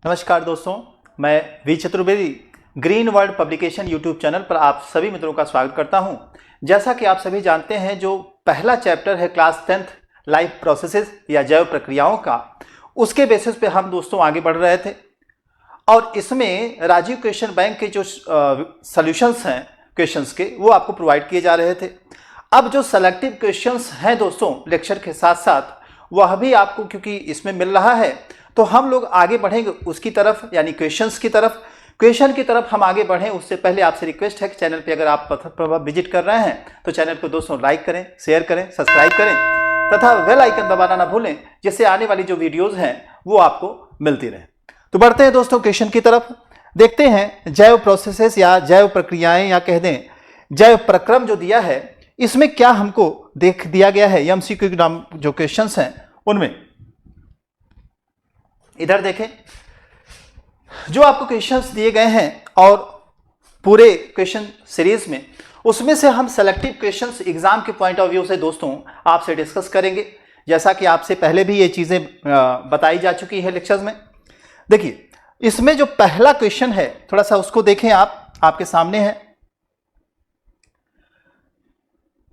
नमस्कार दोस्तों, मैं V Chaturvedi Green World Publication YouTube channel पर आप सभी मित्रों का स्वागत करता हूं। जैसा कि आप सभी जानते हैं, जो पहला चैप्टर है क्लास 10th लाइफ प्रोसेसेस या जैव प्रक्रियाओं का, उसके बेसिस पे हम दोस्तों आगे बढ़ रहे थे और इसमें राजीव क्वेश्चन बैंक के जो सॉल्यूशंस हैं क्वेश्चंस के, वो आपको प्रोवाइड किए जा रहे थे। अब जो सेलेक्टिव क्वेश्चंस हैं दोस्तों लेक्चर के साथ साथ, वह भी आपको क्योंकि इसमें मिल रहा है तो हम लोग आगे बढ़ेंगे उसकी तरफ, यानी क्वेश्चंस की तरफ। क्वेश्चन की तरफ हम आगे बढ़ें उससे पहले आपसे रिक्वेस्ट है कि चैनल पे अगर आप विजिट कर रहे हैं तो चैनल को दोस्तों लाइक करें, शेयर करें, सब्सक्राइब करें तथा बेल आइकन दबाना ना भूलें, जिससे आने वाली जो वीडियोस हैं वो आपको मिलती रहे। तो बढ़ते हैं दोस्तों क्वेश्चन की तरफ। देखते हैं जैव प्रोसेसेस या जैव प्रक्रियाएं या कह दें जैव प्रक्रम जो दिया है, इसमें क्या हमको देख दिया गया है। एमसीक्यू के नाम जो क्वेश्चन हैं उनमें इधर देखें, जो आपको क्वेश्चंस दिए गए हैं और पूरे क्वेश्चन सीरीज में, उसमें से हम सेलेक्टिव क्वेश्चंस एग्जाम के पॉइंट ऑफ व्यू से दोस्तों आपसे डिस्कस करेंगे। जैसा कि आपसे पहले भी ये चीजें बताई जा चुकी है लेक्चर्स में। देखिए, इसमें जो पहला क्वेश्चन है थोड़ा सा उसको देखें, आपके सामने है।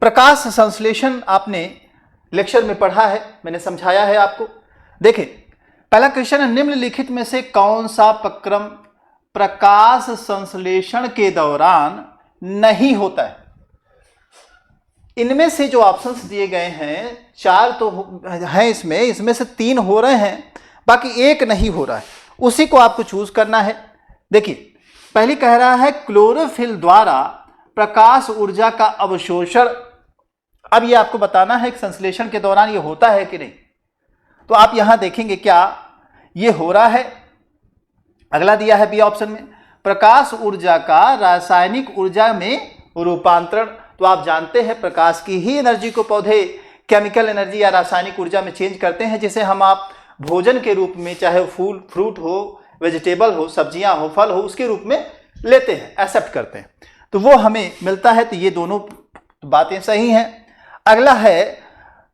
प्रकाश संश्लेषण आपने लेक्चर में पढ़ा है, मैंने समझाया है आपको। देखें, पहला क्वेश्चन है, निम्नलिखित में से कौन सा प्रक्रम प्रकाश संश्लेषण के दौरान नहीं होता है। इनमें से जो ऑप्शंस दिए गए हैं, 4 तो हैं इसमें से 3 हो रहे हैं, बाकी एक नहीं हो रहा है, उसी को आपको चूज करना है। देखिए, पहली कह रहा है क्लोरोफिल द्वारा प्रकाश ऊर्जा का अवशोषण। अब ये आपको बताना है कि संश्लेषण के दौरान ये होता है कि नहीं। तो आप यहां देखेंगे क्या ये हो रहा है। अगला दिया है बी ऑप्शन में, प्रकाश ऊर्जा का रासायनिक ऊर्जा में रूपांतरण। तो आप जानते हैं प्रकाश की ही एनर्जी को पौधे केमिकल एनर्जी या रासायनिक ऊर्जा में चेंज करते हैं, जिसे हम आप भोजन के रूप में, चाहे फूल फ्रूट हो, वेजिटेबल हो, सब्जियां हो, फल हो, उसके रूप में लेते हैं, एक्सेप्ट करते हैं, तो वो हमें मिलता है। तो ये दोनों बातें सही हैं। अगला है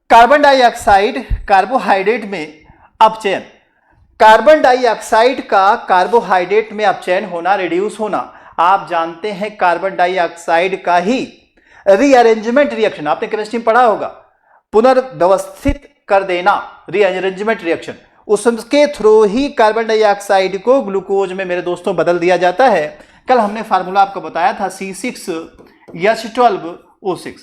कार्बन डाइऑक्साइड कार्बोहाइड्रेट में अपचयन। कार्बन डाइऑक्साइड का कार्बोहाइड्रेट में अपचयन होना, रिड्यूस होना, आप जानते हैं कार्बन डाइऑक्साइड का ही रीअरेंजमेंट रिएक्शन, आपने केमिस्ट्री में पढ़ा होगा, पुनर्व्यवस्थित कर देना, रीअरेंजमेंट रिएक्शन, उसके थ्रू ही कार्बन डाइऑक्साइड को ग्लूकोज में मेरे दोस्तों बदल दिया जाता है। कल हमने फार्मूला आपको बताया था C6H12O6,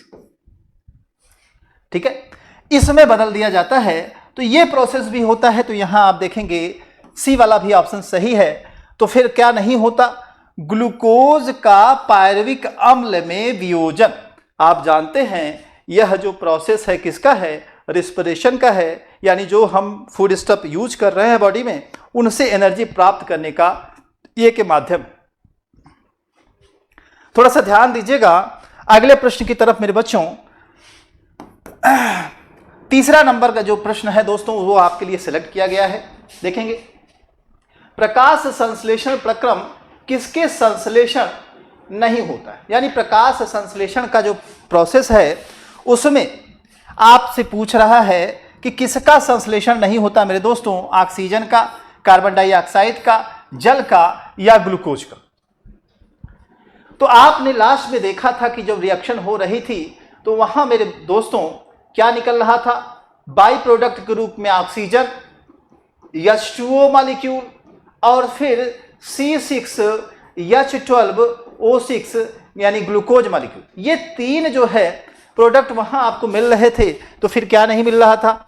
ठीक है, इसमें बदल दिया जाता है। तो ये प्रोसेस भी होता है। तो यहां आप देखेंगे सी वाला भी ऑप्शन सही है। तो फिर क्या नहीं होता, ग्लूकोज का पायरुविक अम्ल में वियोजन। आप जानते हैं यह जो प्रोसेस है किसका है, रिस्पिरेशन का है, यानी जो हम फूड स्टफ यूज कर रहे हैं बॉडी में, उनसे एनर्जी प्राप्त करने का ये के माध्यम। थोड़ा सा ध्यान दीजिएगा अगले प्रश्न की तरफ मेरे बच्चों। तीसरा नंबर का जो प्रश्न है दोस्तों, वो आपके लिए सिलेक्ट किया गया है। देखेंगे, प्रकाश संश्लेषण प्रक्रम किसके संश्लेषण नहीं होता है, यानी प्रकाश संश्लेषण का जो प्रोसेस है उसमें आपसे पूछ रहा है कि किसका संश्लेषण नहीं होता मेरे दोस्तों, ऑक्सीजन का, कार्बन डाइऑक्साइड का, जल का या ग्लूकोज का। तो आपने लास्ट में देखा था कि जब रिएक्शन हो रही थी तो वहां मेरे दोस्तों क्या निकल रहा था, बाई प्रोडक्ट के रूप में ऑक्सीजन, H2O मॉलिक्यूल और फिर C6H12O6 यानी ग्लूकोज मॉलिक्यूल। ये 3 जो है प्रोडक्ट वहां आपको मिल रहे थे। तो फिर क्या नहीं मिल रहा था,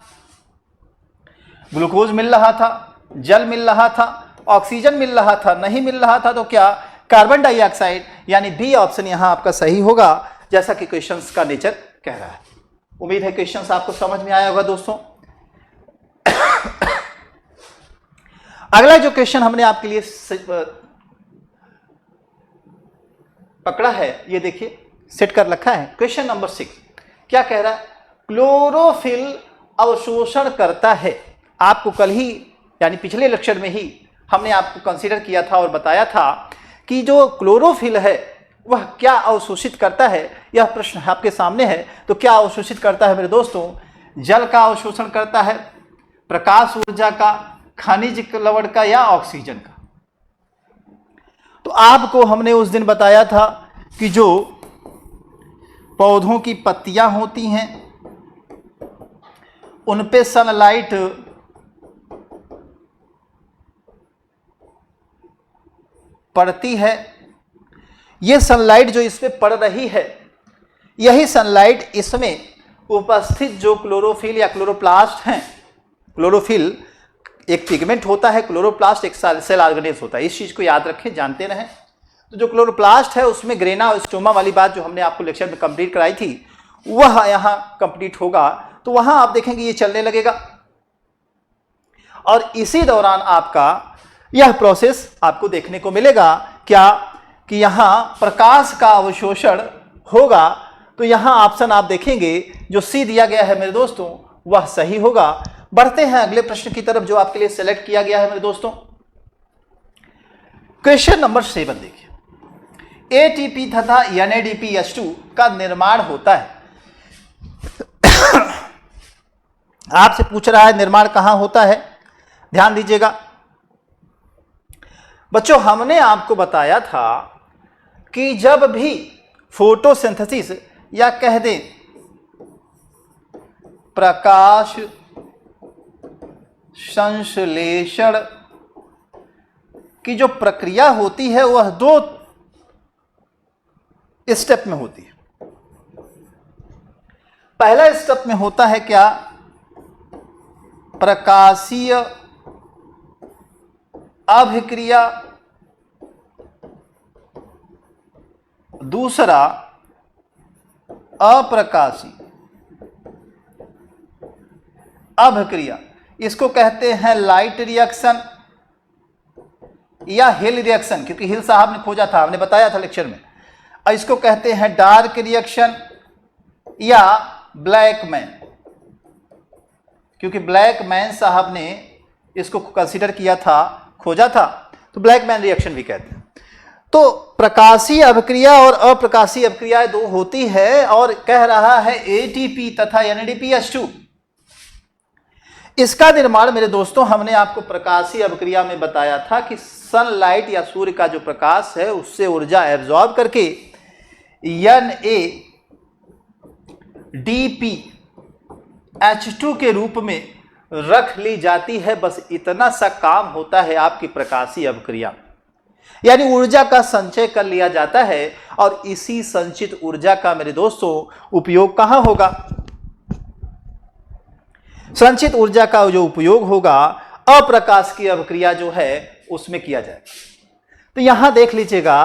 ग्लूकोज मिल रहा था, जल मिल रहा था, ऑक्सीजन मिल रहा था, नहीं मिल रहा था तो क्या, कार्बन डाइऑक्साइड, यानी बी ऑप्शन यहां आपका सही होगा, जैसा कि क्वेश्चंस का नेचर कह रहा है। उम्मीद है क्वेश्चंस आपको समझ में आया होगा दोस्तों। अगला जो क्वेश्चन हमने आपके लिए पकड़ा है, ये देखिए सेट कर रखा है, क्वेश्चन नंबर 6 क्या कह रहा है, क्लोरोफिल अवशोषण करता है। आपको कल ही यानी पिछले लेक्चर में ही हमने आपको कंसीडर किया था और बताया था कि जो क्लोरोफिल है वह क्या अवशोषित करता है। यह प्रश्न आपके सामने है। तो क्या अवशोषित करता है मेरे दोस्तों, जल का अवशोषण करता है, प्रकाश ऊर्जा का, खनिज लवण का या ऑक्सीजन का। तो आपको हमने उस दिन बताया था कि जो पौधों की पत्तियां होती हैं उन पे सनलाइट पड़ती है। ये सनलाइट जो इस पे पड़ रही है, यही सनलाइट इसमें उपस्थित जो क्लोरोफिल या क्लोरोप्लास्ट हैं, क्लोरोफिल एक पिगमेंट होता है, क्लोरोप्लास्ट एक सेल ऑर्गेनेल्स होता है, इस चीज को याद रखें, जानते रहें। तो जो क्लोरोप्लास्ट है उसमें ग्रेना और स्टोमा वाली बात जो हमने आपको लेक्चर में कंप्लीट कराई थी वह यहाँ कंप्लीट होगा। तो वहां आप देखेंगे ये चलने लगेगा और इसी दौरान आपका यह प्रोसेस आपको देखने को मिलेगा क्या कि यहां प्रकाश का अवशोषण होगा। तो यहां ऑप्शन आप देखेंगे जो सी दिया गया है मेरे दोस्तों वह सही होगा। बढ़ते हैं अगले प्रश्न की तरफ जो आपके लिए सिलेक्ट किया गया है मेरे दोस्तों। क्वेश्चन नंबर 7 देखिए, एटीपी तथा NADPH2 का निर्माण होता है। आपसे पूछ रहा है निर्माण कहां होता है, ध्यान दीजिएगा बच्चों। हमने आपको बताया था कि जब भी फोटोसिंथेसिस या कह दें प्रकाश संश्लेषण की जो प्रक्रिया होती है वह 2 स्टेप में होती है। पहला स्टेप में होता है क्या, प्रकाशीय अभिक्रिया, दूसरा अप्रकाशीय अभिक्रिया। इसको कहते हैं लाइट रिएक्शन या हिल रिएक्शन, क्योंकि हिल साहब ने खोजा था, हमने बताया था लेक्चर में। और इसको कहते हैं डार्क रिएक्शन या ब्लैक मैन, क्योंकि ब्लैक मैन साहब ने इसको कंसीडर किया था, खोजा था, तो ब्लैक मैन रिएक्शन भी कहते हैं। तो प्रकाशीय अभिक्रिया और अप्रकाशीय अभिक्रिया 2 होती है और कह रहा है एटीपी तथा NADPH2। इसका निर्माण मेरे दोस्तों हमने आपको प्रकाशीय अभिक्रिया में बताया था कि सनलाइट या सूर्य का जो प्रकाश है उससे ऊर्जा एब्जॉर्ब करके NADPH2 के रूप में रख ली जाती है। बस इतना सा काम होता है आपकी प्रकाशीय अभिक्रिया, यानी ऊर्जा का संचय कर लिया जाता है। और इसी संचित ऊर्जा का मेरे दोस्तों उपयोग कहां होगा, संचित ऊर्जा का जो उपयोग होगा अप्रकाश की अभिक्रिया जो है उसमें किया जाएगा। तो यहां देख लीजिएगा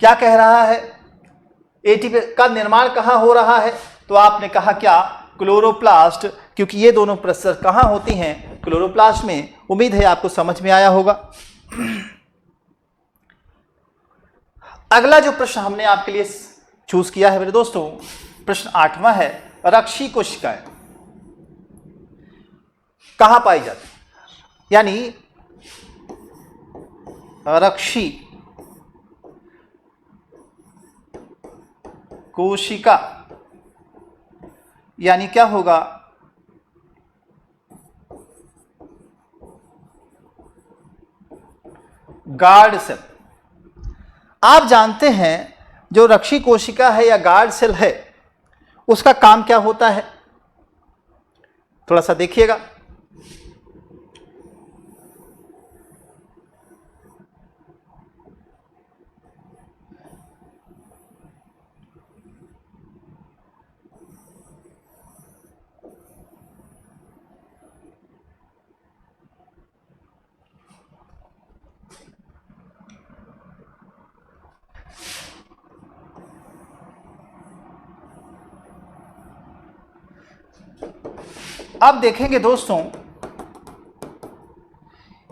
क्या कह रहा है, एटीपी का निर्माण कहां हो रहा है, तो आपने कहा क्या, क्लोरोप्लास्ट, क्योंकि ये दोनों प्रोसेस कहां होती हैं, क्लोरोप्लास्ट में। उम्मीद है आपको समझ में आया होगा। अगला जो प्रश्न हमने आपके लिए चूज किया है मेरे दोस्तों, प्रश्न 8वां है, रक्षी कोशिकाएं कहां पाई जाती, यानी रक्षी कोशिका यानी क्या होगा, गार्ड सेल। आप जानते हैं जो रक्षी कोशिका है या गार्ड सेल है उसका काम क्या होता है, थोड़ा सा देखिएगा। अब देखेंगे दोस्तों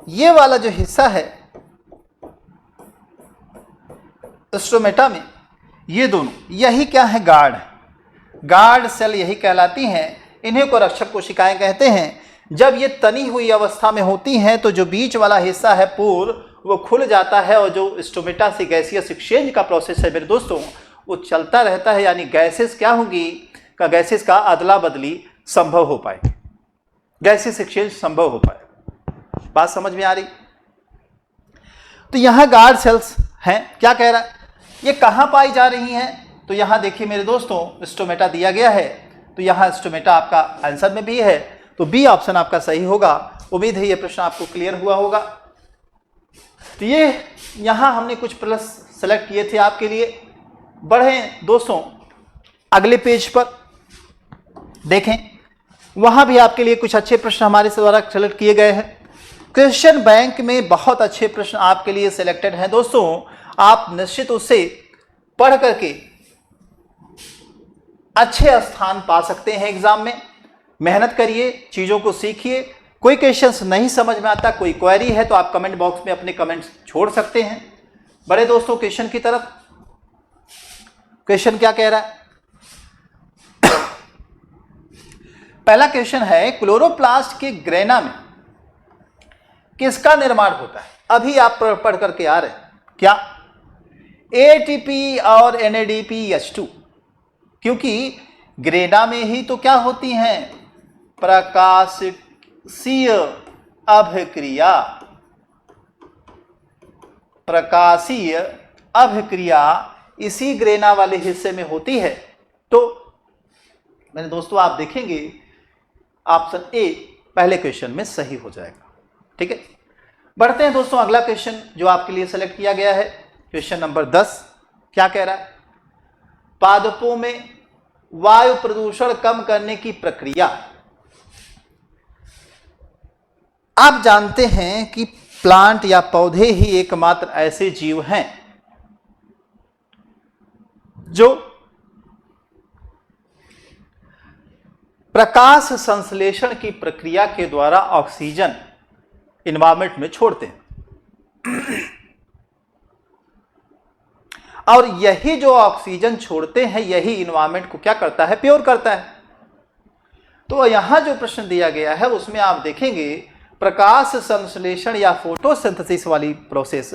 ये वाला जो हिस्सा है स्टोमेटा में, ये दोनों यही क्या है, गार्ड सेल यही कहलाती हैं। इन्हीं को रक्षक कोशिकाएं कहते हैं। जब ये तनी हुई अवस्था में होती हैं तो जो बीच वाला हिस्सा है पोर वो खुल जाता है और जो स्टोमेटा से गैसियस एक्सचेंज का प्रोसेस है मेरे दोस्तों वो चलता रहता है, यानी गैसेस क्या होंगी, गैसेस का अदला बदली संभव हो पाएगी, गैसेस एक्सचेंज संभव हो पाएगा। बात समझ में आ रही? तो यहां गार्ड सेल्स हैं, क्या कह रहा है, ये कहां पाई जा रही हैं? तो यहां देखिए मेरे दोस्तों स्टोमेटा दिया गया है, तो यहां स्टोमेटा आपका आंसर में भी है, तो बी ऑप्शन आपका सही होगा। उम्मीद है ये प्रश्न आपको क्लियर हुआ होगा। तो ये यहां हमने कुछ प्लस सेलेक्ट किए थे आपके लिए। बढ़ें दोस्तों अगले पेज पर, देखें वहां भी आपके लिए कुछ अच्छे प्रश्न हमारे द्वारा सेलेक्ट किए गए हैं। क्वेश्चन बैंक में बहुत अच्छे प्रश्न आपके लिए सिलेक्टेड हैं दोस्तों, आप निश्चित उससे पढ़ करके अच्छे स्थान पा सकते हैं एग्जाम में। मेहनत करिए, चीजों को सीखिए। कोई क्वेश्चंस नहीं समझ में आता, कोई क्वेरी है तो आप कमेंट बॉक्स में अपने कमेंट्स छोड़ सकते हैं। बड़े दोस्तों क्वेश्चन की तरफ, क्वेश्चन क्या कह रहा है? पहला क्वेश्चन है क्लोरोप्लास्ट के ग्रेना में किसका निर्माण होता है? अभी आप पढ़ करके आ रहे हैं क्या? एटीपी और NADPH2, क्योंकि ग्रेना में ही तो क्या होती हैं? प्रकाशीय अभिक्रिया। प्रकाशीय अभिक्रिया इसी ग्रेना वाले हिस्से में होती है। तो मेरे दोस्तों आप देखेंगे ऑप्शन ए पहले क्वेश्चन में सही हो जाएगा। ठीक है, बढ़ते हैं दोस्तों अगला क्वेश्चन जो आपके लिए सेलेक्ट किया गया है, क्वेश्चन नंबर 10। क्या कह रहा है? पादपों में वायु प्रदूषण कम करने की प्रक्रिया। आप जानते हैं कि प्लांट या पौधे ही एकमात्र ऐसे जीव हैं जो प्रकाश संश्लेषण की प्रक्रिया के द्वारा ऑक्सीजन एनवायरमेंट में छोड़ते हैं। और यही जो ऑक्सीजन छोड़ते हैं यही एनवायरमेंट को क्या करता है? प्योर करता है। तो यहां जो प्रश्न दिया गया है उसमें आप देखेंगे प्रकाश संश्लेषण या फोटोसिंथेसिस वाली प्रोसेस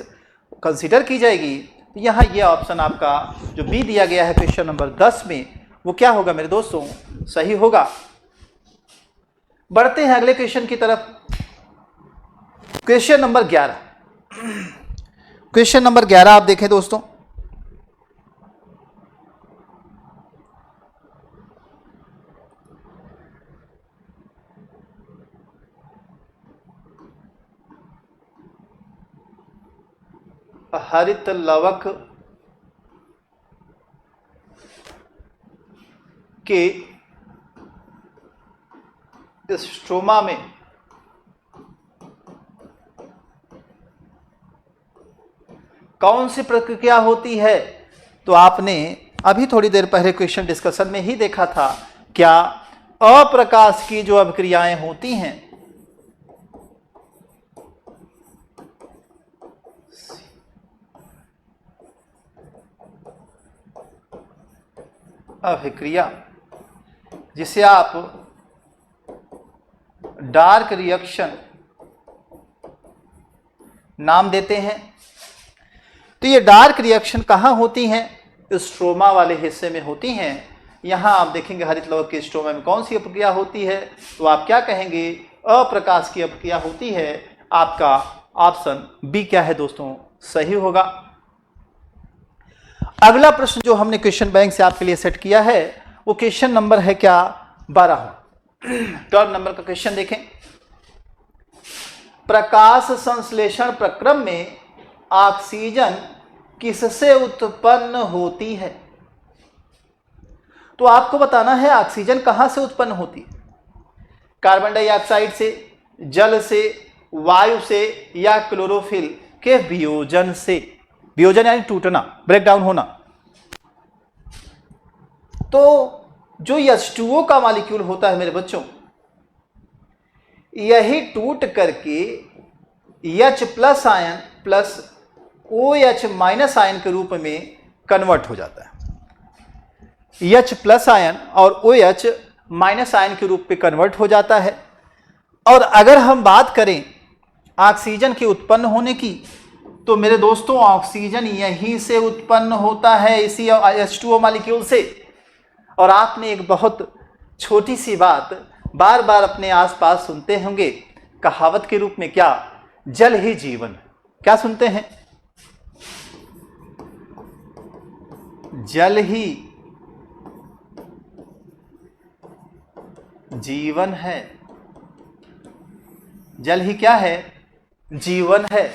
कंसीडर की जाएगी। यहां ये ऑप्शन आपका जो बी दिया गया है क्वेश्चन नंबर 10 में, वो क्या होगा मेरे दोस्तों? सही होगा। बढ़ते हैं अगले क्वेश्चन की तरफ, क्वेश्चन नंबर 11। क्वेश्चन नंबर 11 आप देखें दोस्तों, हरित लवक के स्ट्रोमा में कौन सी प्रक्रिया होती है? तो आपने अभी थोड़ी देर पहले क्वेश्चन डिस्कशन में ही देखा था, क्या अप्रकाश की जो अभिक्रियाएं होती हैं अभिक्रिया जिसे आप डार्क रिएक्शन नाम देते हैं, तो ये डार्क रिएक्शन कहां होती हैं? स्ट्रोमा वाले हिस्से में होती हैं। यहां आप देखेंगे हरित लवक के स्ट्रोमा में कौन सी अभिक्रिया होती है? तो आप क्या कहेंगे? अप्रकाश की अभिक्रिया होती है। आपका ऑप्शन बी क्या है दोस्तों? सही होगा। अगला प्रश्न जो हमने क्वेश्चन बैंक से आपके लिए सेट किया है वो क्वेश्चन नंबर है क्या? 12। टर्म नंबर का क्वेश्चन देखें। प्रकाश संश्लेषण प्रक्रम में ऑक्सीजन किससे उत्पन्न होती है? तो आपको बताना है ऑक्सीजन कहां से उत्पन्न होती है? कार्बन डाइऑक्साइड से, जल से, वायु से या क्लोरोफिल के वियोजन से? वियोजन यानी टूटना, ब्रेक डाउन होना। तो जो H2O का मॉलिक्यूल होता है मेरे बच्चों, यही टूट करके H+ ion plus OH- ion के रूप में कन्वर्ट हो जाता है। H+ आयन और OH- आयन के रूप में कन्वर्ट हो जाता है। और अगर हम बात करें ऑक्सीजन के उत्पन्न होने की, तो मेरे दोस्तों ऑक्सीजन यहीं से उत्पन्न होता है, इसी H2O मॉलिक्यूल से। और आपने एक बहुत छोटी सी बात बार बार अपने आसपास सुनते होंगे कहावत के रूप में क्या, जल ही जीवन है। क्या सुनते हैं, जल ही जीवन है। जल ही क्या है, जीवन है।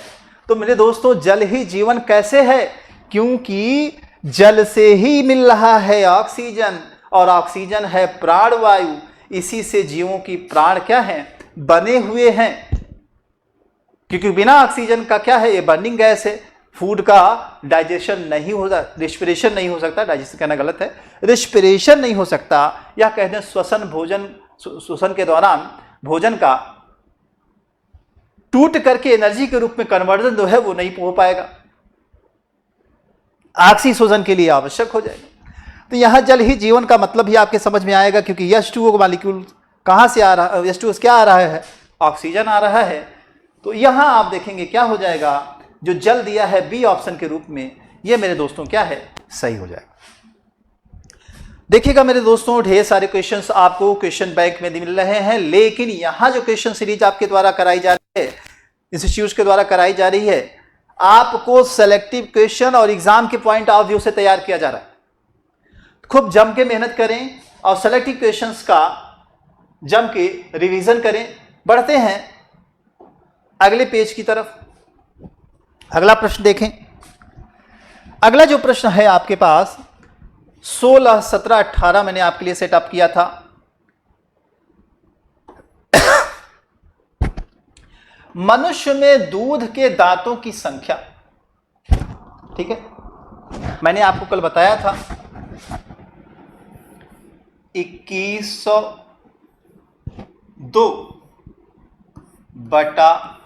तो मेरे दोस्तों जल ही जीवन कैसे है, क्योंकि जल से ही मिल रहा है ऑक्सीजन, और ऑक्सीजन है प्राण वायु। इसी से जीवों की प्राण क्या है, बने हुए हैं। क्योंकि बिना ऑक्सीजन का क्या है, ये बर्निंग गैस है, फूड का डाइजेशन नहीं होता, रिस्पिरेशन नहीं हो सकता, डाइजेशन कहना गलत है, रिस्पिरेशन नहीं हो सकता, या कहते हैं श्वसन, भोजन श्वसन के दौरान भोजन का टूट करके एनर्जी के रूप में कन्वर्जन जो है वो नहीं हो पाएगा, ऑक्सीजन के लिए आवश्यक हो जाएगा। तो यहां जल ही जीवन का मतलब भी आपके समझ में आएगा, क्योंकि H2O मॉलिक्यूल कहां से आ रहा है, H2O क्या आ रहा है, ऑक्सीजन आ रहा है। तो यहां आप देखेंगे क्या हो जाएगा, जो जल दिया है बी ऑप्शन के रूप में, ये मेरे दोस्तों क्या है, सही हो जाएगा। देखिएगा मेरे दोस्तों, ढेर सारे क्वेश्चंस आपको क्वेश्चन बैंक में मिल रहे हैं, लेकिन यहां जो क्वेश्चन सीरीज आपके द्वारा कराई जा रही है, इंस्टीट्यूट के द्वारा कराई जा रही है, आपको सेलेक्टिव क्वेश्चन और एग्जाम के पॉइंट ऑफ व्यू से तैयार किया जा रहा है। खूब जम के मेहनत करें और सेलेक्टिव क्वेश्चंस का जम के रिवीजन करें। बढ़ते हैं अगले पेज की तरफ। अगला प्रश्न देखें। अगला जो प्रश्न है आपके पास 16, 17, 18 मैंने आपके लिए सेटअप किया था। मनुष्य में दूध के दांतों की संख्या, ठीक है, मैंने आपको कल बताया था 2102 बटा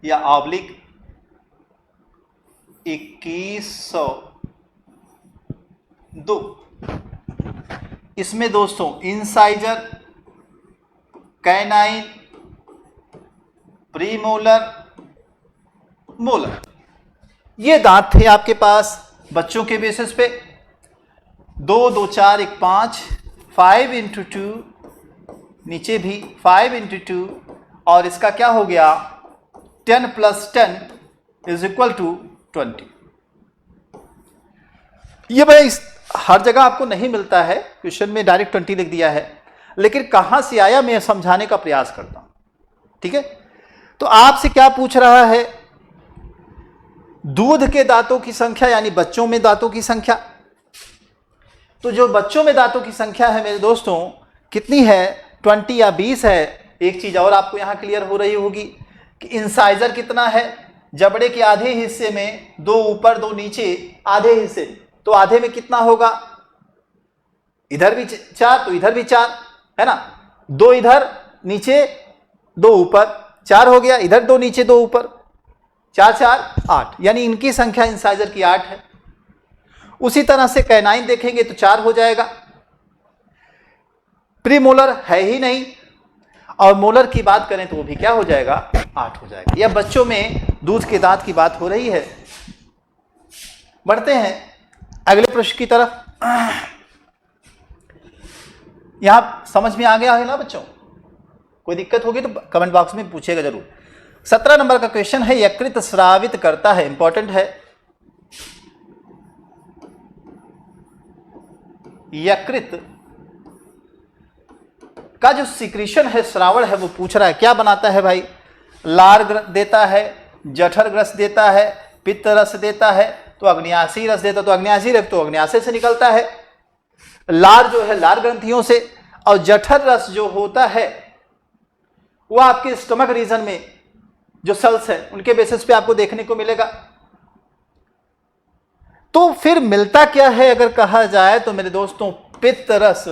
या ऑब्लिक 2102। इसमें दोस्तों इंसाइजर, कैनाइन, प्रीमोलर, मोलर, ये दांत थे आपके पास बच्चों के बेसिस पे। 2, 2, 4, 1, 5, 5 × 2, नीचे भी 5 × 2, और इसका क्या हो गया 10 + 10 = 20। ये भाई हर जगह आपको नहीं मिलता है, क्वेश्चन में डायरेक्ट 20 लिख दिया है, लेकिन कहां से आया मैं समझाने का प्रयास करता हूं, ठीक है। तो आपसे क्या पूछ रहा है, दूध के दांतों की संख्या, यानी बच्चों में दांतों की संख्या। तो जो बच्चों में दांतों की संख्या है मेरे दोस्तों कितनी है, 20 या 20 है। एक चीज और आपको यहां क्लियर हो रही होगी कि इंसाइजर कितना है, जबड़े के आधे हिस्से में 2 ऊपर 2 नीचे, आधे हिस्से, तो आधे में कितना होगा, इधर भी 4 तो इधर भी 4 है ना, 2 इधर नीचे 2 ऊपर, 4 हो गया, इधर 2 नीचे 2 ऊपर, 4 4 8, यानी इनकी संख्या इंसाइजर की 8 है। उसी तरह से कैनाइन देखेंगे तो 4 हो जाएगा। प्रीमोलर है ही नहीं, और मोलर की बात करें तो वो भी क्या हो जाएगा, 8 हो जाएगा। यह बच्चों में दूध के दांत की बात हो रही है। बढ़ते हैं अगले प्रश्न की तरफ। यहां समझ में आ गया है ना बच्चों, कोई दिक्कत होगी तो कमेंट बॉक्स में पूछेगा जरूर। 17 नंबर का क्वेश्चन है, यकृत स्रावित करता है, इंपॉर्टेंट है। यकृत का जो सिक्रीशन है, श्रावण है, वो पूछ रहा है क्या बनाता है भाई, लार देता है, जठर ग्रस देता है, पित्त रस देता है, तो अग्न्यासी रस देता, तो अग्न्यासी रस तो अग्न्याशय से निकलता है, लार जो है लार ग्रंथियों से, और जठर रस जो होता है वो आपके स्टमक रीजन में जो सेल्स है उनके बेसिस पे आपको देखने को मिलेगा। तो फिर मिलता क्या है अगर कहा जाए तो मेरे दोस्तों, पित्त रस,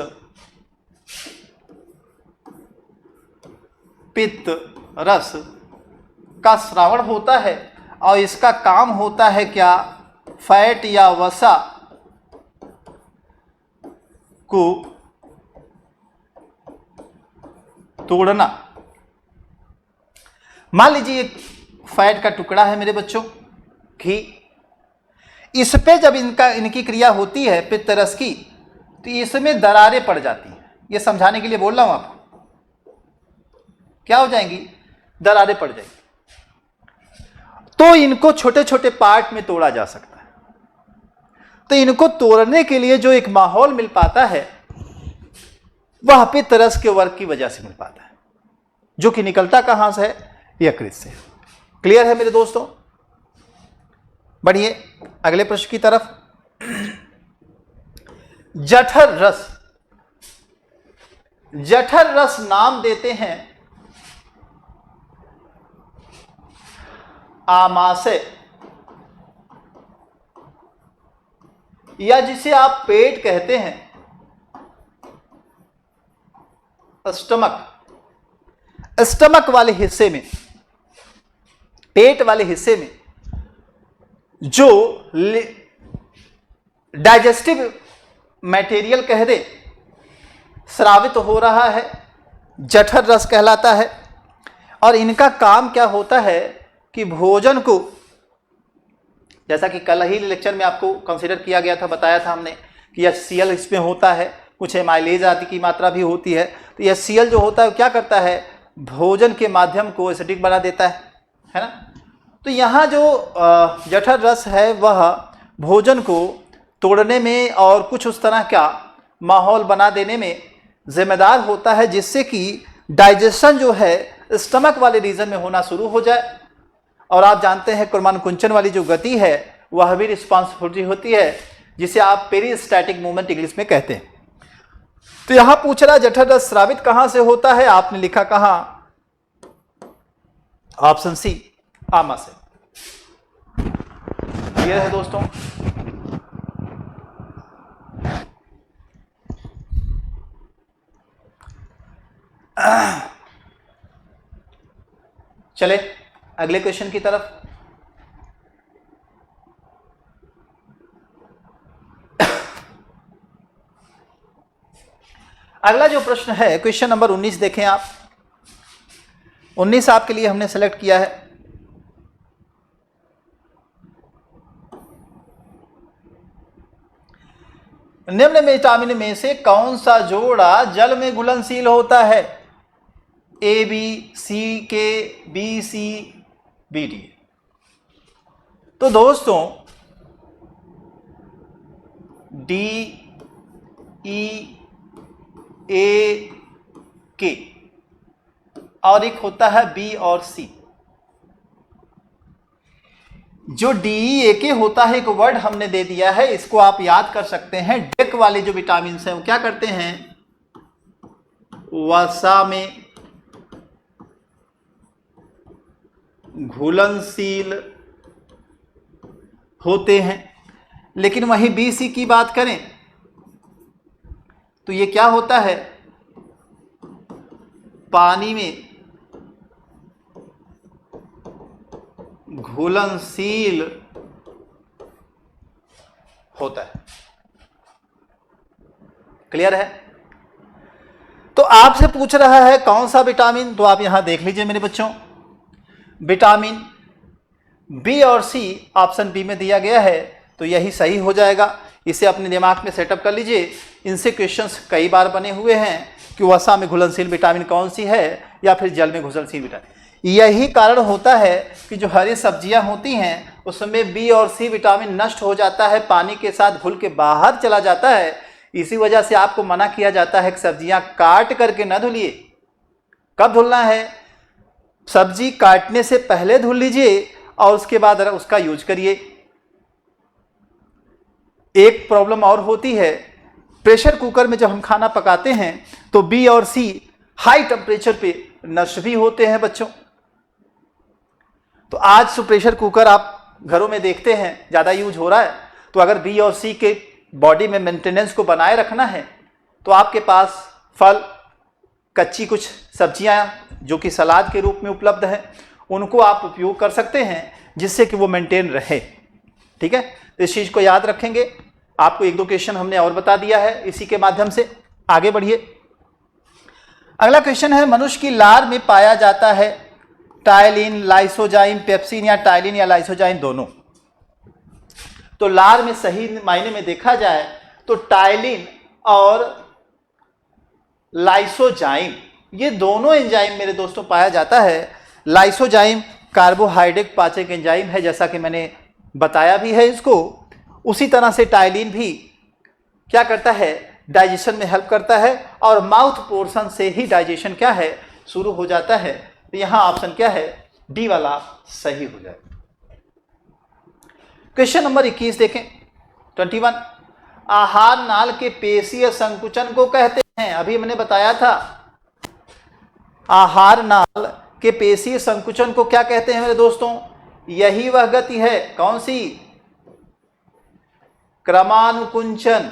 पित्त रस का श्रावण होता है, और इसका काम होता है क्या, फैट या वसा को तोड़ना। मान लीजिए एक फैट का टुकड़ा है मेरे बच्चों, घी, इस पे जब इनकी क्रिया होती है पित्त रस की, तो इसमें दरारें पड़ जाती हैं। ये समझाने के लिए बोल रहा हूं आपको, क्या हो जाएंगी, दरारें पड़ जाएंगी। तो इनको छोटे छोटे पार्ट में तोड़ा जा सकता है। तो इनको तोड़ने के लिए जो एक माहौल मिल पाता है वह पे तरस के वर्क की वजह से मिल पाता है, जो कि निकलता कहां से है? यकृत से। क्लियर है मेरे दोस्तों? बढ़िए अगले प्रश्न की तरफ। जठर रस, जठर रस नाम देते हैं आमाशय, या जिसे आप पेट कहते हैं, स्टमक। स्टमक वाले हिस्से में, पेट वाले हिस्से में जो डाइजेस्टिव मटेरियल कह दे स्रावित हो रहा है, जठर रस कहलाता है। और इनका काम क्या होता है कि भोजन को, जैसा कि कल ही लेक्चर में आपको कंसीडर किया गया था, बताया था हमने कि HCl इसमें होता है, कुछ एमाइलेज आदि की मात्रा भी होती है। तो HCl जो होता है क्या करता है? भोजन के माध्यम को एसिडिक बना देता है ना। तो यहाँ जो जठर रस है वह भोजन को तोड़ने में और कुछ उस तरह का माहौल बना देने में जिम्मेदार होता है, जिससे कि डाइजेशन जो है स्टमक वाले रीजन में होना शुरू हो जाए। और आप जानते हैं कुर्मान कुंचन वाली जो गति है वह भी रिस्पॉन्सिबिलिटी होती है, जिसे आप पेरिस्टैटिक मूवमेंट इंग्लिश में कहते हैं। तो यहां पूछ रहा जठर रस स्रावित कहां से होता है? आपने लिखा कहां? Option C, आमाशय। क्लियर है दोस्तों? चले अगले क्वेश्चन की तरफ। अगला जो प्रश्न है क्वेश्चन नंबर 19 देखें आप। 19 आपके लिए हमने सेलेक्ट किया है। निम्न विटामिन में से कौन सा जोड़ा जल में घुलनशील होता है? ए बी सी के बी सी बी डी। तो दोस्तों डी ई ए के और एक होता है बी और सी। जो डी के होता है एक वर्ड हमने दे दिया है, इसको आप याद कर सकते हैं। डेक वाले जो विटामिन हैं वो क्या करते हैं? वसा में घुलनशील होते हैं। लेकिन वहीं बी सी की बात करें तो ये क्या होता है? पानी में घुलनशील होता है। क्लियर है? तो आपसे पूछ रहा है कौन सा विटामिन, तो आप यहां देख लीजिए मेरे बच्चों। विटामिन बी और सी ऑप्शन बी में दिया गया है, तो यही सही हो जाएगा। इसे अपने दिमाग में सेटअप कर लीजिए। इनसे क्वेश्चंस कई बार बने हुए हैं कि वसा में घुलनशील विटामिन कौन सी है या फिर जल में घुलनशील विटामिन। यही कारण होता है कि जो हरी सब्जियां होती हैं उसमें बी और सी विटामिन नष्ट हो जाता है, पानी के साथ घुल के बाहर चला जाता है। इसी वजह से आपको मना किया जाता है कि सब्जियां काट करके न धुलिए। कब धुलना है? सब्जी काटने से पहले धुल लीजिए और उसके बाद उसका यूज करिए। एक प्रॉब्लम और होती है, प्रेशर कुकर में जब हम खाना पकाते हैं तो बी और सी हाई टेम्परेचर पे नष्ट भी होते हैं बच्चों। तो आज तो प्रेशर कुकर आप घरों में देखते हैं ज़्यादा यूज हो रहा है। तो अगर बी और सी के बॉडी में मेंटेनेंस को बनाए रखना है तो आपके पास फल, कच्ची कुछ सब्जियां जो कि सलाद के रूप में उपलब्ध हैं, उनको आप उपयोग कर सकते हैं जिससे कि वो मेंटेन रहे। ठीक है, इस चीज़ को याद रखेंगे। आपको एक दो क्वेश्चन हमने और बता दिया है इसी के माध्यम से। आगे बढ़िए। अगला क्वेश्चन है, मनुष्य की लार में पाया जाता है टाइलिन, लाइसोजाइम, पेप्सिन या टाइलिन या लाइसोजाइम दोनों। तो लार में सही मायने में देखा जाए तो टाइलिन और लाइसोजाइम ये दोनों एंजाइम मेरे दोस्तों पाया जाता है। लाइसोजाइम कार्बोहाइड्रेट पाचक एंजाइम है, जैसा कि मैंने बताया भी है इसको। उसी तरह से टाइलिन भी क्या करता है, डाइजेशन में हेल्प करता है, और माउथ पोर्शन से ही डाइजेशन क्या है, शुरू हो जाता है। तो यहां ऑप्शन क्या है, डी वाला सही हो जाए। क्वेश्चन नंबर 21 देखें, 21। आहार नाल के पेशीय संकुचन को कहते हैं, अभी मैंने बताया था, आहार नाल के पेशीय संकुचन को क्या कहते हैं मेरे दोस्तों, यही वह गति है, कौन सी, क्रमानुकुंचन।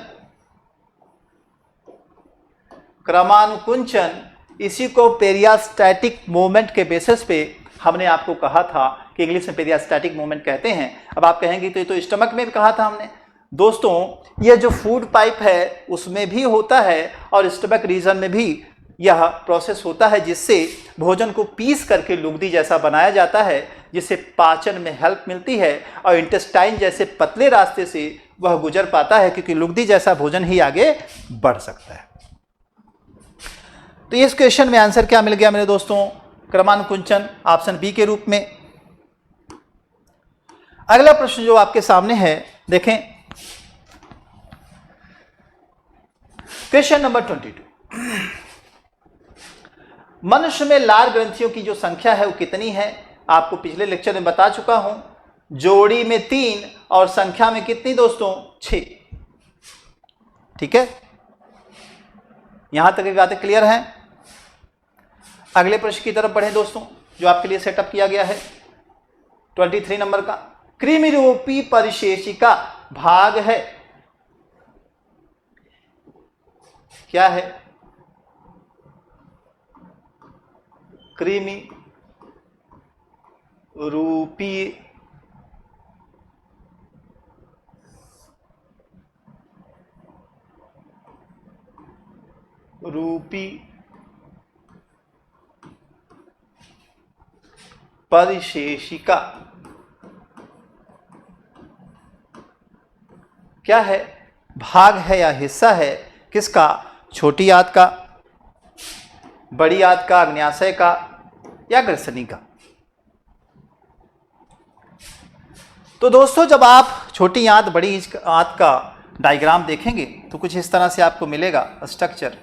क्रमानुकुंचन, इसी को पेरियास्टैटिक मूवमेंट के बेसिस पे हमने आपको कहा था कि इंग्लिश में पेरियास्टैटिक मूवमेंट कहते हैं। अब आप कहेंगे तो ये तो स्टमक में भी कहा था हमने। दोस्तों ये जो फूड पाइप है उसमें भी होता है और स्टमक रीजन में भी यह प्रोसेस होता है, जिससे भोजन को पीस करके लुगदी जैसा बनाया जाता है, जिससे पाचन में हेल्प मिलती है और इंटेस्टाइन जैसे पतले रास्ते से वह गुजर पाता है, क्योंकि लुगदी जैसा भोजन ही आगे बढ़ सकता है। तो इस क्वेश्चन में आंसर क्या मिल गया मेरे दोस्तों, क्रमानुकुंचन, ऑप्शन बी के रूप में। अगला प्रश्न जो आपके सामने है देखें, क्वेश्चन नंबर 22। मनुष्य में लार ग्रंथियों की जो संख्या है वो कितनी है, आपको पिछले लेक्चर में बता चुका हूं। जोड़ी में 3 और संख्या में कितनी दोस्तों, 6। ठीक है, यहां तक की बातें क्लियर हैं। अगले प्रश्न की तरफ बढ़े दोस्तों, जो आपके लिए सेटअप किया गया है 23 नंबर का। कृमिरूपी परिशेषिका भाग है, क्या है, कृमि रूपी परिशेषिका क्या है, भाग है या हिस्सा है, किसका, छोटी आंत का, बड़ी आंत का, अग्न्याशय का या ग्रसनी का। तो दोस्तों जब आप छोटी आंत बड़ी आंत का डायग्राम देखेंगे तो कुछ इस तरह से आपको मिलेगा स्ट्रक्चर।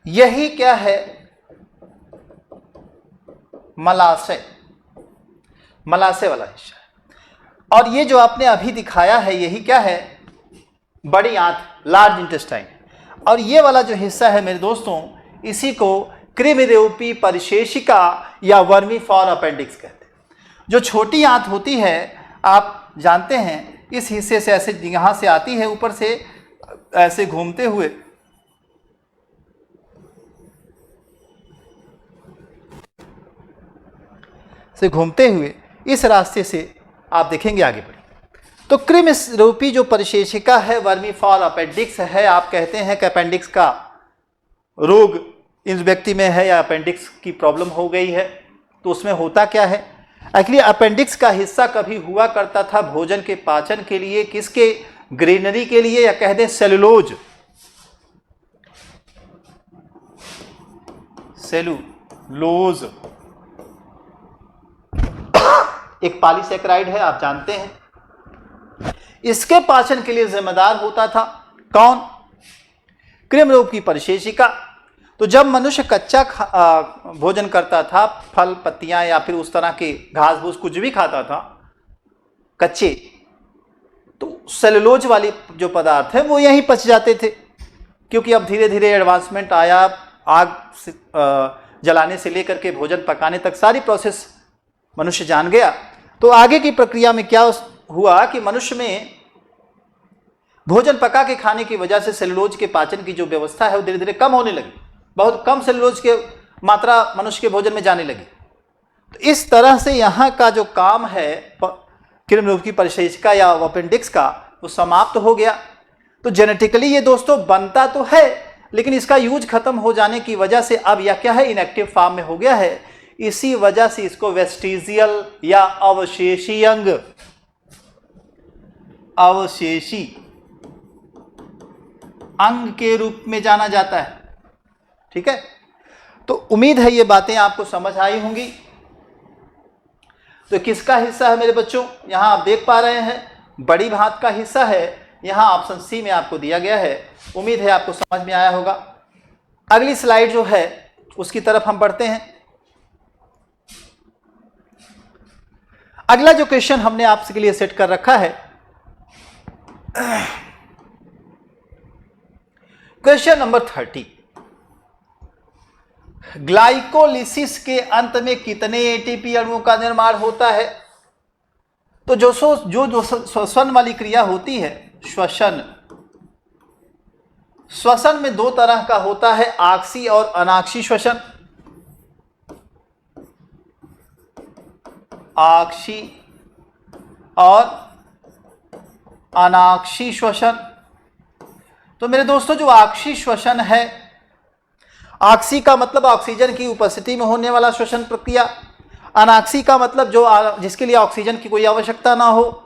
यही क्या है, मलाशय, मलाशय वाला हिस्सा है। और ये जो आपने अभी दिखाया है यही क्या है, बड़ी आंत, लार्ज इंटेस्टाइन। और ये वाला जो हिस्सा है मेरे दोस्तों, इसी को कृमिरूपी परिशेषिका या वर्मीफॉर अपेंडिक्स कहते हैं। जो छोटी आंत होती है आप जानते हैं, इस हिस्से से ऐसे यहां से आती है, ऊपर से ऐसे घूमते हुए इस रास्ते से आप देखेंगे आगे बढ़े। तो कृमिरूपी जो परिशेषिका है, वर्मीफॉर अपेंडिक्स है। आप कहते हैं कि अपेंडिक्स का रोग इस व्यक्ति में है या अपेंडिक्स की प्रॉब्लम हो गई है, तो उसमें होता क्या है, एक्चुअली अपेंडिक्स का हिस्सा कभी हुआ करता था भोजन के पाचन के लिए, किसके, ग्रेनरी के लिए, या कह दें सेलुलोज, सेलुलोज एक पॉलीसैकेराइड है, आप जानते हैं। इसके पाचन के लिए जिम्मेदार होता था कौन, कृमिरूप की परिशेषिका। तो जब मनुष्य कच्चा भोजन करता था, फल पत्तियां या फिर उस तरह के घास फूस कुछ भी खाता था कच्चे, तो सेलुलोज वाली जो पदार्थ है वो यहीं पच जाते थे। क्योंकि अब धीरे धीरे एडवांसमेंट आया, आग जलाने से लेकर के भोजन पकाने तक सारी प्रोसेस मनुष्य जान गया। तो आगे की प्रक्रिया में क्या हुआ कि मनुष्य में भोजन पका के खाने की वजह से सेलुलोज के पाचन की जो व्यवस्था है वो धीरे धीरे कम होने लगी। बहुत कम सेलुलोज की मात्रा मनुष्य के भोजन में जाने लगी। तो इस तरह से यहाँ का जो काम है किरणों की परिशेषिका या अपेंडिक्स का, वो समाप्त हो गया। तो जेनेटिकली ये दोस्तों बनता तो है, लेकिन इसका यूज खत्म हो जाने की वजह से अब यह क्या है, इनएक्टिव फॉर्म में हो गया है। इसी वजह से इसको वेस्टिजियल या अवशेषी अंग, अवशेषी अंग के रूप में जाना जाता है। ठीक है, तो उम्मीद है ये बातें आपको समझ आई होंगी। तो किसका हिस्सा है मेरे बच्चों, यहां आप देख पा रहे हैं बड़ी भात का हिस्सा है, यहां ऑप्शन सी में आपको दिया गया है। उम्मीद है आपको समझ में आया होगा। अगली स्लाइड जो है उसकी तरफ हम बढ़ते हैं। अगला जो क्वेश्चन हमने आपके लिए सेट कर रखा है, क्वेश्चन नंबर 30, ग्लाइकोलिसिस के अंत में कितने एटीपी अणुओं का निर्माण होता है। तो जो श्वसन वाली क्रिया होती है, श्वसन, श्वसन में दो तरह का होता है, आक्सी और अनाक्षी श्वसन। आक्षी और अनाक्षी श्वसन। तो मेरे दोस्तों जो आक्षी श्वसन है, आक्सी का मतलब ऑक्सीजन की उपस्थिति में होने वाला श्वसन प्रक्रिया, अनाक्षी का मतलब जिसके लिए ऑक्सीजन की कोई आवश्यकता ना हो।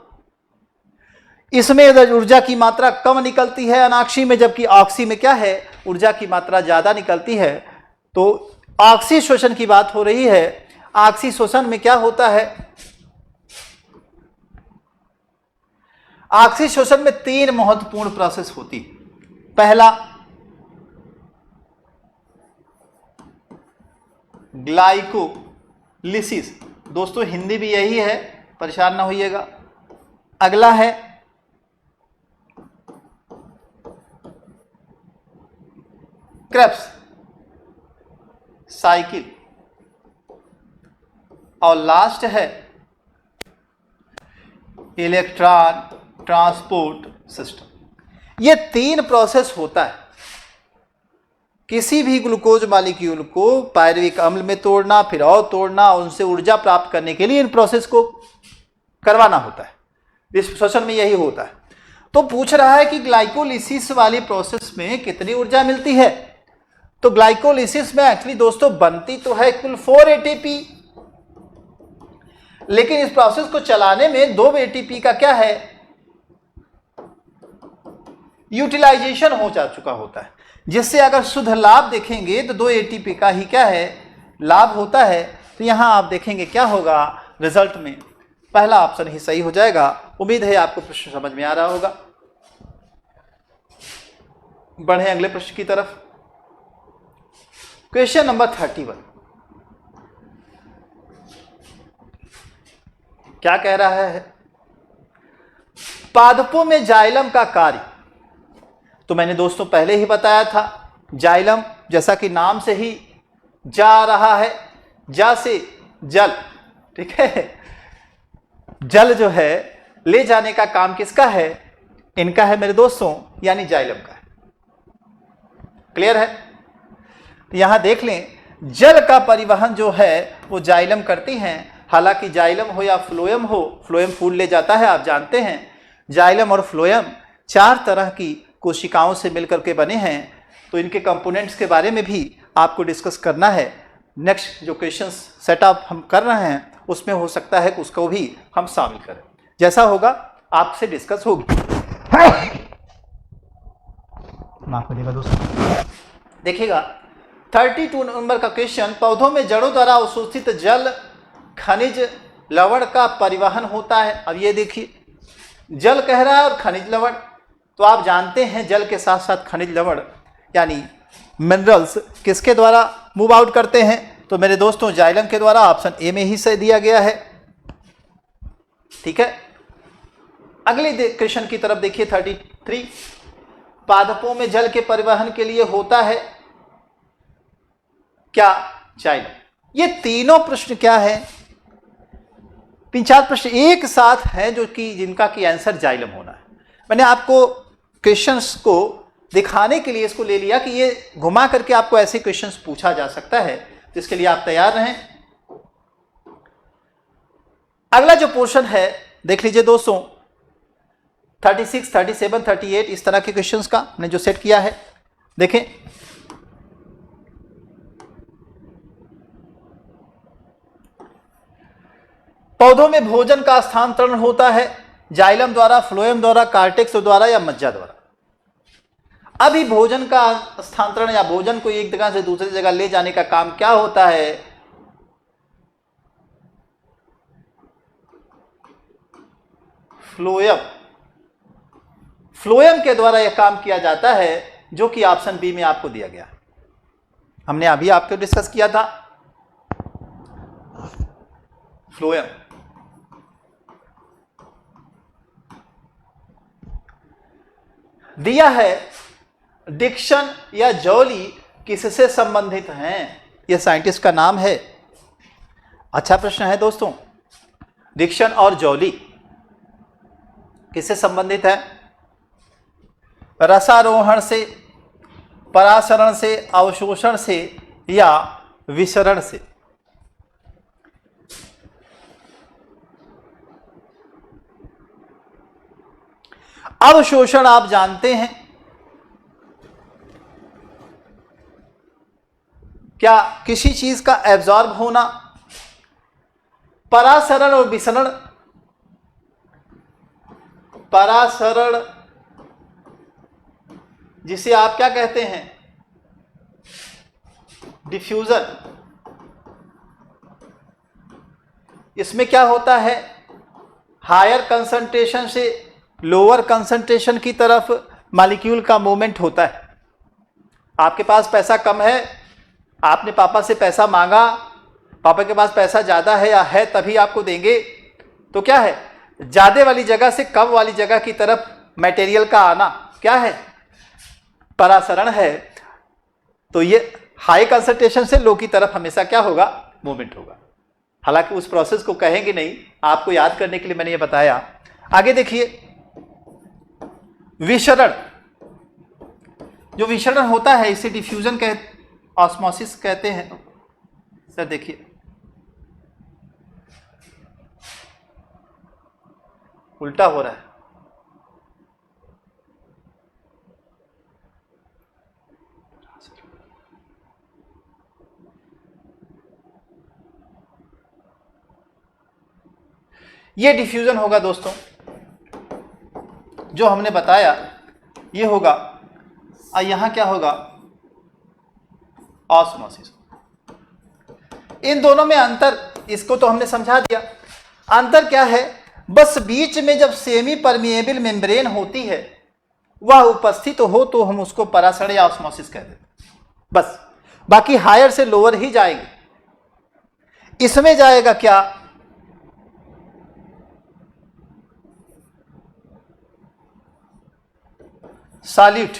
इसमें ऊर्जा की मात्रा कम निकलती है अनाक्षी में, जबकि ऑक्सी में क्या है, ऊर्जा की मात्रा ज्यादा निकलती है। तो ऑक्सी श्वसन की बात हो रही है। ऑक्सी श्वसन में क्या होता है, ऑक्सी श्वसन में 3 महत्वपूर्ण प्रोसेस होती है। पहला ग्लाइकोलिसिस, दोस्तों हिंदी भी यही है, परेशान ना होइएगा। अगला है क्रेब्स साइकिल, और लास्ट है इलेक्ट्रॉन ट्रांसपोर्ट सिस्टम। ये 3 प्रोसेस होता है। किसी भी ग्लूकोज मॉलिक्यूल को पायरुविक अम्ल में तोड़ना, फिर और तोड़ना, उनसे ऊर्जा प्राप्त करने के लिए इन प्रोसेस को करवाना होता है। इस श्वसन में यही होता है। तो पूछ रहा है कि ग्लाइकोलिसिस वाली प्रोसेस में कितनी ऊर्जा मिलती है। तो ग्लाइकोलिसिस में एक्चुअली दोस्तों बनती तो है कुल 4 एटीपी, लेकिन इस प्रोसेस को चलाने में 2 एटीपी का क्या है, यूटिलाइजेशन हो जा चुका होता है, जिससे अगर शुद्ध लाभ देखेंगे तो 2 एटीपी का ही क्या है, लाभ होता है। तो यहां आप देखेंगे क्या होगा, रिजल्ट में पहला ऑप्शन ही सही हो जाएगा। उम्मीद है आपको प्रश्न समझ में आ रहा होगा। बढ़े अगले प्रश्न की तरफ। क्वेश्चन नंबर 31 क्या कह रहा है, पादपों में जाइलम का कार्य। तो मैंने दोस्तों पहले ही बताया था, जाइलम जैसा कि नाम से ही जा रहा है, जा से जल, ठीक है, जल जो है ले जाने का काम किसका है, इनका है मेरे दोस्तों, यानी जाइलम का है। क्लियर है। यहां देख लें, जल का परिवहन जो है वो जाइलम करती हैं। हालांकि जाइलम हो या फ्लोएम हो, फ्लोएम फूड ले जाता है, आप जानते हैं। जाइलम और फ्लोएम 4 तरह की कोशिकाओं से मिलकर के बने हैं। तो इनके कंपोनेंट्स के बारे में भी आपको डिस्कस करना है। नेक्स्ट जो क्वेश्चंस सेटअप हम कर रहे हैं उसमें हो सकता है कि उसको भी हम शामिल करें। जैसा होगा आपसे डिस्कस होगी। माफ करिएगा दोस्तों। देखिएगा 32 नंबर का क्वेश्चन, पौधों में जड़ों द्वारा अवशोषित जल खनिज लवण का परिवहन होता है। अब ये देखिए, जल कह रहा है और खनिज लवण, तो आप जानते हैं जल के साथ साथ खनिज लवण यानी मिनरल्स किसके द्वारा मूव आउट करते हैं। तो मेरे दोस्तों जाइलम के द्वारा, ऑप्शन ए में ही सही दिया गया है। ठीक है, अगले क्वेश्चन की तरफ देखिए 33, पादपों में जल के परिवहन के लिए होता है क्या, जाइलम। ये तीनों प्रश्न क्या है, 3-4 प्रश्न एक साथ हैं जो कि जिनका की आंसर जाइलम होना है। मैंने आपको क्वेश्चंस को दिखाने के लिए इसको ले लिया कि ये घुमा करके आपको ऐसे क्वेश्चंस पूछा जा सकता है, जिसके लिए आप तैयार रहें। अगला जो पोर्शन है देख लीजिए दोस्तों, 36, 37, 38 इस तरह के क्वेश्चंस का हमने जो सेट किया है, देखें। पौधों में भोजन का स्थानांतरण होता है जाइलम द्वारा, फ्लोएम द्वारा, कार्टेक्स द्वारा या मज्जा द्वारा। अभी भोजन का स्थानांतरण या भोजन को एक जगह से दूसरी जगह ले जाने का काम क्या होता है? फ्लोएम। फ्लोएम के द्वारा यह काम किया जाता है, जो कि ऑप्शन बी में आपको दिया गया। हमने अभी आपको डिस्कस किया था फ्लोएम। दिया है डिक्सन या जॉली किससे संबंधित हैं? यह साइंटिस्ट का नाम है। अच्छा प्रश्न है दोस्तों। डिक्सन और जॉली किससे संबंधित है? रसारोहण से, परासरण से, अवशोषण से या विसरण से? अवशोषण आप जानते हैं, क्या किसी चीज का एब्जॉर्ब होना। परासरण और विसरण, परासरण जिसे आप क्या कहते हैं? डिफ्यूजन। इसमें क्या होता है? हायर कंसंट्रेशन से लोअर कंसंट्रेशन की तरफ मॉलिक्यूल का मूवमेंट होता है। आपके पास पैसा कम है, आपने पापा से पैसा मांगा, पापा के पास पैसा ज्यादा है या है तभी आपको देंगे, तो क्या है? ज्यादा वाली जगह से कम वाली जगह की तरफ मटेरियल का आना क्या है? परासरण है। तो ये हाई कंसंट्रेशन से लो की तरफ हमेशा क्या होगा? मूवमेंट होगा। हालांकि उस प्रोसेस को कहेंगे नहीं, आपको याद करने के लिए मैंने ये बताया। आगे देखिए, विसरण। जो विसरण होता है इसे डिफ्यूजन ऑस्मोसिस कहते हैं। सर देखिए, उल्टा हो रहा है। ये डिफ्यूजन होगा दोस्तों, जो हमने बताया ये होगा। और यहां क्या होगा? ऑस्मोसिस। इन दोनों में अंतर, इसको तो हमने समझा दिया। अंतर क्या है? बस बीच में जब सेमी परमिएबल मेम्ब्रेन होती है वह उपस्थित हो तो हम उसको परासरण या ऑस्मोसिस कहते हैं। बस बाकी हायर से लोअर ही जाएगी। इसमें जाएगा क्या? सॉल्यूट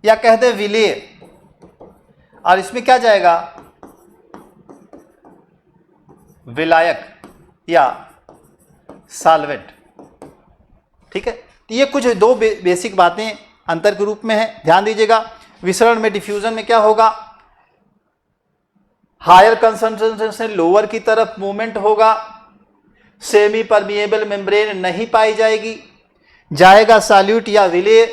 या कह दे विलेय। और इसमें क्या जाएगा? विलायक या सॉल्वेंट। ठीक है, तो ये कुछ दो बेसिक बातें अंतर के रूप में है, ध्यान दीजिएगा। विसरण में, डिफ्यूजन में क्या होगा? हायर कंसंट्रेशन से लोअर की तरफ मूवमेंट होगा, सेमी परमिएबल मेम्ब्रेन नहीं पाई जाएगी, जाएगा सॉल्यूट या विलेय।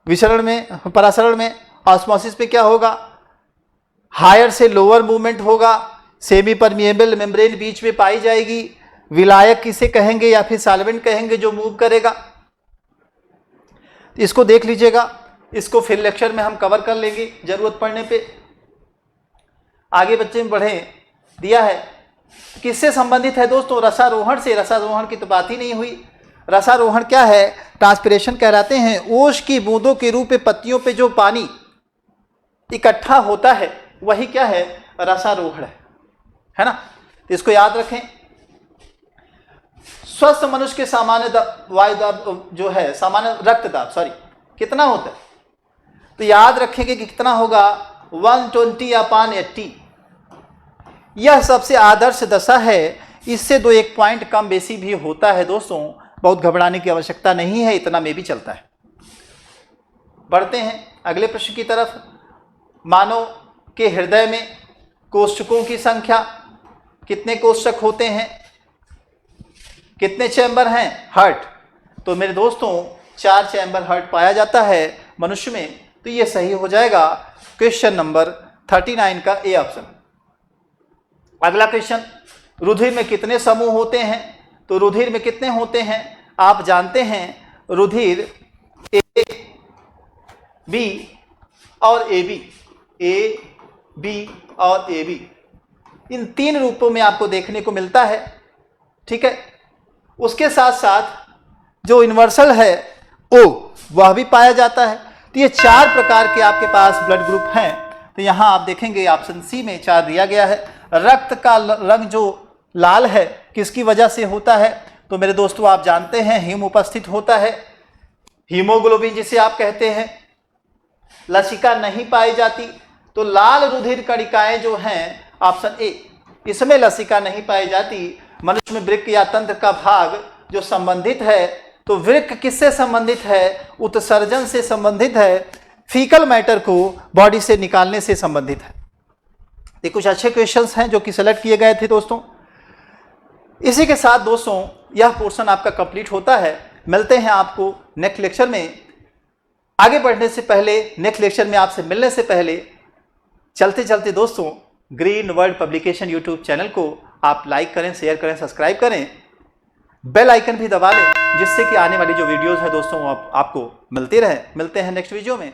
विसरण में, परासरण में, ऑस्मोसिस में क्या होगा? हायर से लोअर मूवमेंट होगा, सेमी परमिएबल मेम्ब्रेन बीच में पाई जाएगी, विलायक किसे कहेंगे या फिर सॉल्वेंट कहेंगे जो मूव करेगा। इसको देख लीजिएगा, इसको फिर लेक्चर में हम कवर कर लेंगे जरूरत पड़ने पे। आगे बच्चे में बढ़े, दिया है किससे संबंधित है दोस्तों? रसारोहण से। रसारोहण की तो बात ही नहीं हुई। रसारोहण क्या है? ट्रांसपिरेशन कहलाते हैं। ओश की बूंदों के रूप में पत्तियों पे जो पानी इकट्ठा होता है वही क्या है? रसारोहण है ना। इसको याद रखें। स्वस्थ मनुष्य के सामान्य वायु दाब जो है, सामान्य रक्त दाब कितना होता है? तो याद रखेंगे कि कितना होगा? 120/80। यह सबसे आदर्श दशा है। इससे 2-1 पॉइंट कम बेसी भी होता है दोस्तों, बहुत घबराने की आवश्यकता नहीं है, इतना में भी चलता है। बढ़ते हैं अगले प्रश्न की तरफ। मानव के हृदय में कोष्ठकों की संख्या, कितने कोष्ठक होते हैं? कितने चैम्बर हैं? हार्ट। तो मेरे दोस्तों 4 चैम्बर हार्ट पाया जाता है मनुष्य में। तो ये सही हो जाएगा क्वेश्चन नंबर 39 का ए ऑप्शन। अगला क्वेश्चन, रुधिर में कितने समूह होते हैं? तो रुधिर में कितने होते हैं? आप जानते हैं रुधिर ए, बी और ए बी, ए बी और ए बी, इन 3 रूपों में आपको देखने को मिलता है। ठीक है, उसके साथ साथ जो यूनिवर्सल है ओ, वह भी पाया जाता है। तो ये 4 प्रकार के आपके पास ब्लड ग्रुप हैं। तो यहां आप देखेंगे ऑप्शन सी में 4 दिया गया है। रक्त का रंग जो लाल है किसकी वजह से होता है? तो मेरे दोस्तों आप जानते हैं हीम उपस्थित होता है, हीमोग्लोबिन जिसे आप कहते हैं। लसिका नहीं पाई जाती, तो लाल रुधिर कणिकाएं जो हैं ऑप्शन ए, इसमें लसिका नहीं पाई जाती। मनुष्य में वृक्क या तंत्र का भाग जो संबंधित है, तो वृक्क किससे संबंधित है? उत्सर्जन से संबंधित है, फीकल मैटर को बॉडी से निकालने से संबंधित है। ये कुछ अच्छे क्वेश्चंस हैं जो कि सेलेक्ट किए गए थे दोस्तों। इसी के साथ दोस्तों यह पोर्शन आपका कंप्लीट होता है। मिलते हैं आपको नेक्स्ट लेक्चर में। आगे बढ़ने से पहले, नेक्स्ट लेक्चर में आपसे मिलने से पहले, चलते चलते दोस्तों green World Publication YouTube channel को आप लाइक करें, शेयर करें, सब्सक्राइब करें, बेल आइकन भी दबा लें, जिससे कि आने वाली जो वीडियोस है दोस्तों आपको मिलती रहे। मिलते हैं नेक्स्ट वीडियो में।